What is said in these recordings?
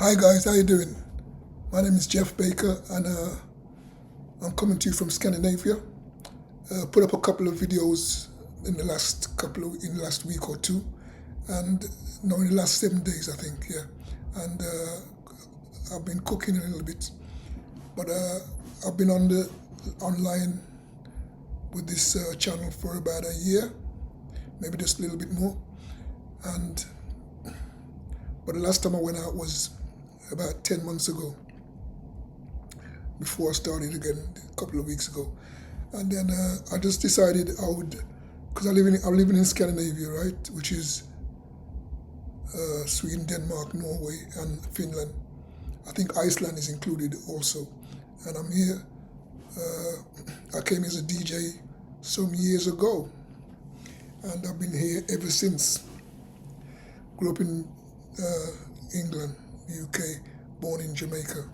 Hi guys, how you doing? My name is Jeff Baker, and I'm coming to you from Scandinavia. Put up a couple of videos in the last week or two, and no, in the last 7 days I think, yeah. And I've been cooking a little bit, but I've been online with this channel for about a year, maybe just a little bit more. And but the last time I went out was about 10 months ago, before I started again a couple of weeks ago. And then I just decided I would, because I'm living in Scandinavia, right, which is Sweden, Denmark, Norway, and Finland. I think Iceland is included also. And I'm here. I came as a DJ some years ago, and I've been here ever since. Grew up in England, UK, born in Jamaica.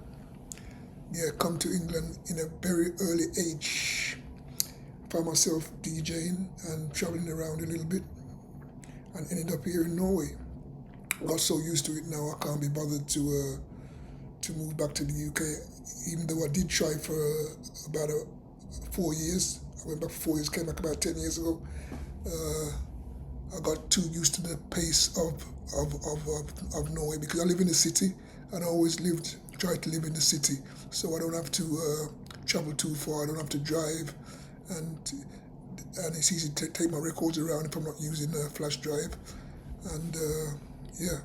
Yeah, come to England in a very early age. Found myself DJing and traveling around a little bit, and ended up here in Norway. Got so used to it now I can't be bothered to move back to the UK. Even though I did try for about 4 years. I went back for 4 years, came back about 10 years ago. I got too used to the pace of Norway, because I live in the city, and I always tried to live in the city, so I don't have to travel too far. I don't have to drive, and it's easy to take my records around if I'm not using a flash drive, and yeah,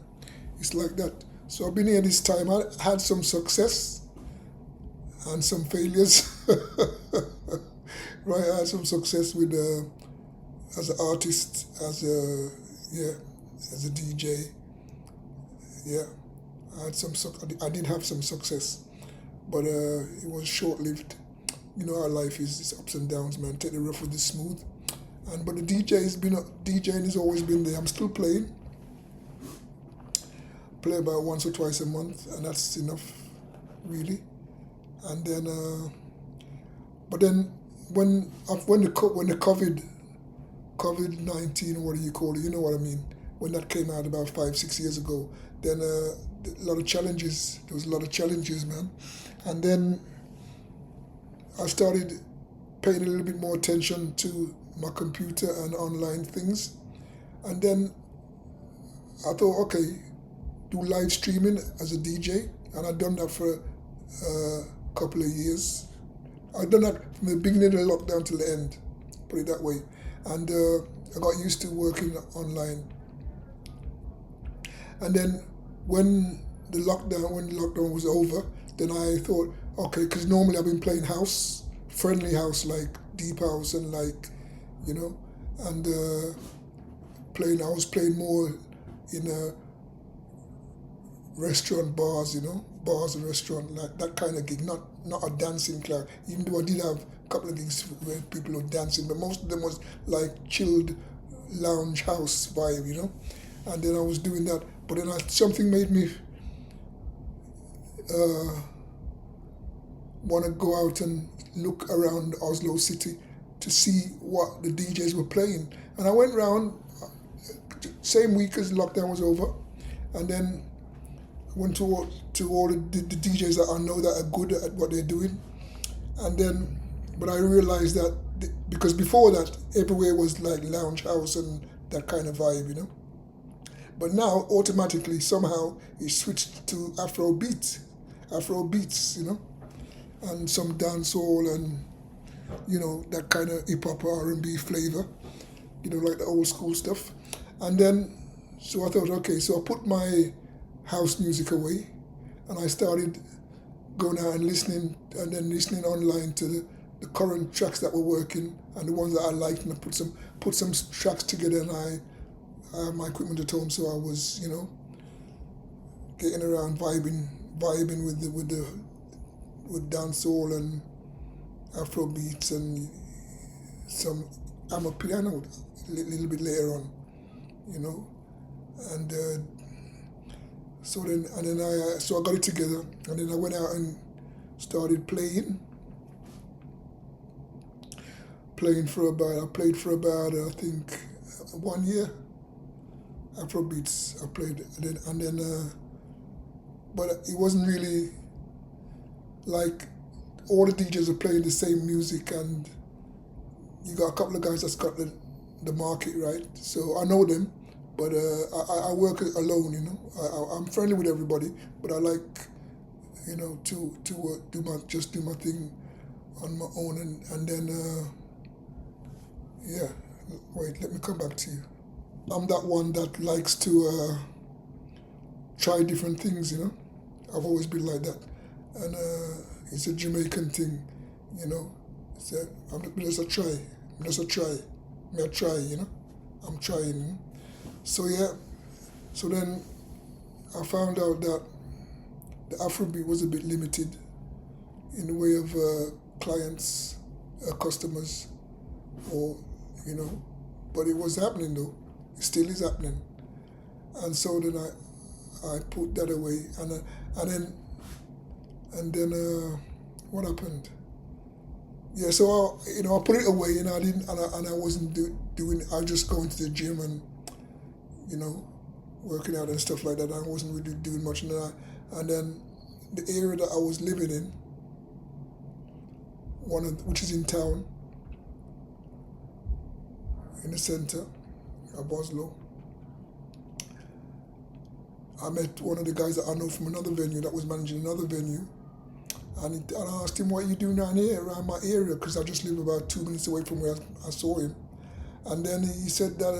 it's like that. So I've been here this time. I had some success and some failures. Right, I had some success with as an artist, as a DJ. Yeah, I did have some success, but it was short lived. You know how life is, it's ups and downs, man. Take the rough with the smooth. But the DJing has always been there. I'm still playing. Play about once or twice a month, and that's enough, really. And then, but then when the COVID-19, what do you call it? You know what I mean? When that came out about 5-6 years ago, then a lot of challenges. There was a lot of challenges, man. And then I started paying a little bit more attention to my computer and online things. And then I thought, okay, do live streaming as a DJ, and I've done that for a couple of years. I've done that from the beginning of the lockdown till the end, put it that way. And I got used to working online. And then when the lockdown was over, then I thought, okay, because normally I've been playing house, friendly house, like deep house, and like, you know, and I was playing more in restaurant, bars, bars and restaurant, like that kind of gig, not a dancing club. Even though I did have a couple of gigs where people were dancing, but most of them was like chilled lounge house vibe. And then I was doing that, but then something made me want to go out and look around Oslo city to see what the DJs were playing. And I went around same week as lockdown was over, and then went to all the DJs that I know that are good at what they're doing. And then, but I realized that because before that, everywhere was like lounge house and that kind of vibe. But now, automatically, somehow, it switched to Afro beats, and some dancehall and, that kind of hip-hop R&B flavor, like the old school stuff. And then, so I thought, okay, so I put my house music away, and I started going out and listening online to the current tracks that were working and the ones that I liked, and I put some tracks together, and I have my equipment at home, so I was, getting around vibing with dancehall and Afro beats and some piano a little bit later on, and so I got it together, and then I went out and started playing I played for about I think 1 year. Afrobeats I played, and then but it wasn't really like all the DJs are playing the same music, and you got a couple of guys that's got the market right. So I know them, but I work alone. I'm friendly with everybody, but I like to do my thing on my own, and then yeah. Wait, let me come back to you. I'm that one that likes to try different things. I've always been like that, and it's a Jamaican thing, you know. It's a, I'm just a try, I'm just a try, me a try. I'm trying. So yeah, so then I found out that the Afrobeat was a bit limited in the way of clients, customers, or you know, but it was happening though. It still is happening, and so then I put that away, and then what happened? Yeah, so I put it away, and I didn't, and I wasn't doing. I just going to the gym and you know working out and stuff like that. I wasn't really doing much, and then the area that I was living in, which is in town, in the center of Oslo. I met one of the guys that I know from another venue that was managing another venue, and I asked him, "What are you doing down here around my area?" Because I just live about 2 minutes away from where I saw him. And then he said that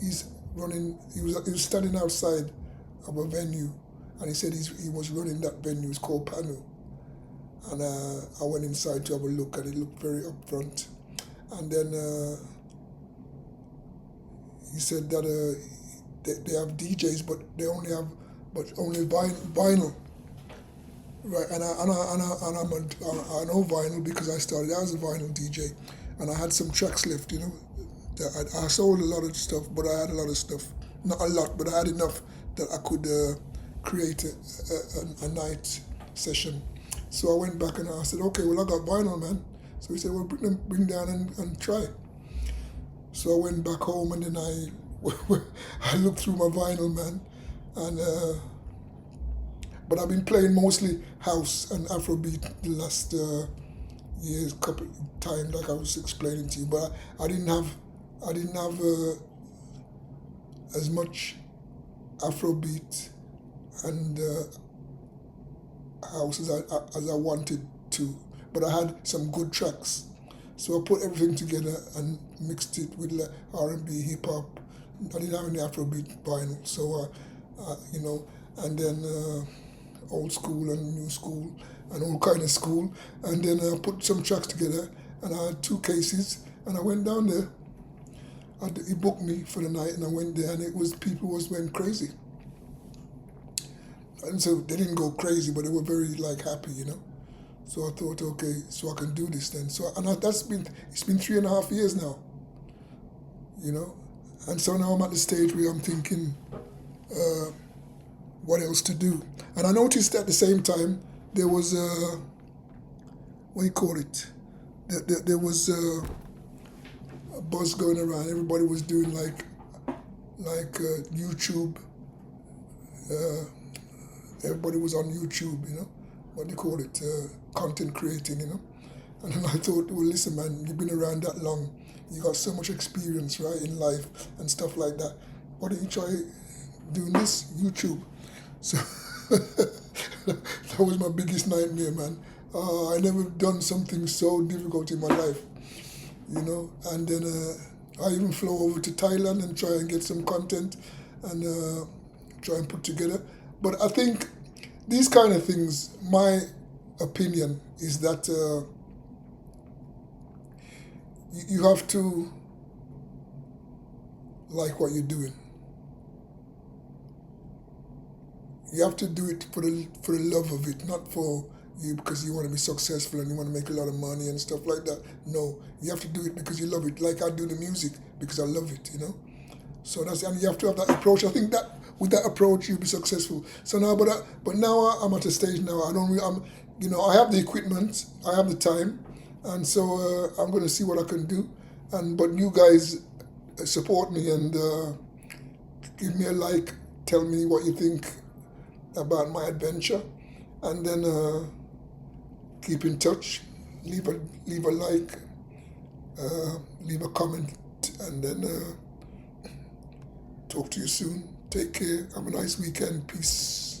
he's running. He was standing outside of a venue, and he said he was running that venue. It's called Panu. And I went inside to have a look, and it looked very upfront. And then he said that they have DJs, but they only have vinyl, right? And I know vinyl because I started out as a vinyl DJ, and I had some tracks left. I sold a lot of stuff, but I had a lot of stuff, not a lot, but I had enough that I could create a night session. So I went back and I said, okay, well I got vinyl, man. So he said, well bring down and try. So I went back home, and then I looked through my vinyl, man, and but I've been playing mostly house and Afrobeat the last years, couple times, like I was explaining to you. But I didn't have as much Afrobeat and house as I wanted to. But I had some good tracks. So I put everything together and mixed it with R&B, hip hop. I didn't have any Afrobeat vinyl, so and then old school and new school and all kind of school. And then I put some tracks together, and I had 2 cases, and I went down there. He booked me for the night, and I went there, and people went crazy. And so they didn't go crazy, but they were very happy. So I thought, okay, so I can do this then. So it's been 3.5 years now, and so now I'm at the stage where I'm thinking, what else to do? And I noticed at the same time there was what do you call it? There was a buzz going around. Everybody was doing like YouTube. Everybody was on YouTube, what do you call it? Content creating, And then I thought, well, listen, man, you've been around that long. You got so much experience, right, in life and stuff like that. Why don't you try doing this? YouTube. So that was my biggest nightmare, man. I never done something so difficult in my life, And then I even flew over to Thailand and try and get some content and try and put together. But I think these kind of things, my opinion is that you have to like what you're doing. You have to do it for the love of it, not for you because you want to be successful and you want to make a lot of money and stuff like that. No, you have to do it because you love it. Like I do the music because I love it, So and you have to have that approach. I think that with that approach you'll be successful. So now, but now I'm at a stage now. I have the equipment, I have the time, and so I'm going to see what I can do. But you guys support me and give me a like, tell me what you think, about my adventure, and then keep in touch. Leave a like, leave a comment, and then talk to you soon. Take care. Have a nice weekend. Peace.